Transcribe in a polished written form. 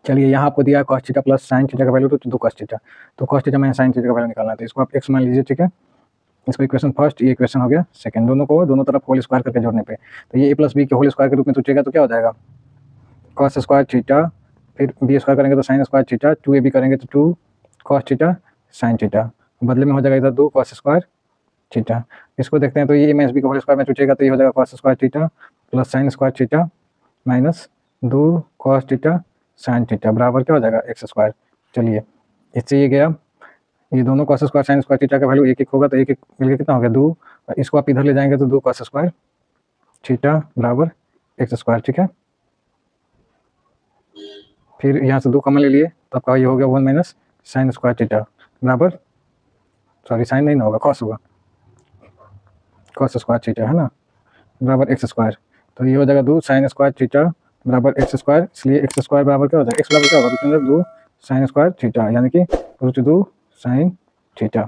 चलिए यहाँ आपको दिया है cos theta plus sine theta का वैल्यू तो 2 cos थीटा, तो cos theta minus sine theta का वैल्यू निकालना है, तो इसको आप x मान लीजिए, ठीक है। इसको इक्वेशन फर्स्ट, ये इक्वेशन हो गया सेकंड, दोनों को दोनों तरफ होल स्क्वायर करके जोड़ने पे, तो ये a प्लस बी के होल स्क्वायर के रूप में सोचेगा तो क्या हो जाएगा, cos स्क्वायर थीटा, फिर b स्क्वायर करेंगे तो साइन स्क्वायर थीटा, 2ab करेंगे तो 2 cos थीटा साइन थीटा, बदले में हो जाएगा इधर 2 cos स्क्वायर थीटा। इसको देखते हैं तो ये a माइनस बी के होल स्क्वायर में सोचेगा तो ये हो जाएगा cos square theta plus sine square theta minus 2 cos theta sine theta बराबर क्या हो जाएगा एक्स स्क्वायर। चलिए इससे ये गया, ये दोनों cos square sine square theta का वैल्यू एक एक होगा, तो एक एक मिलकर कितना हो गया 2, इसको आप इधर ले जाएंगे तो 2 cos स्क्वायर थीटा बराबर एक्स स्क्वायर, ठीक है। फिर यहाँ से 2 कॉमन ले लिए तो आपका ये हो गया 1 माइनस साइन स्क्वायर थीटा बराबर, सॉरी साइन नहीं ना होगा, cos होगा, cos स्क्वायर थीटा है ना बराबर एक्स स्क्वायर, तो ये हो जाएगा 2 साइन स्क्वायर थीटा बराबर एक्स स्क्वायर, इसलिए एक्स स्क्वायर बराबर क्या हो जाएगा, एक्स बराबर क्या होगा, 2 साइन स्क्वायर थीटा यानी कि √2 साइन थीटा।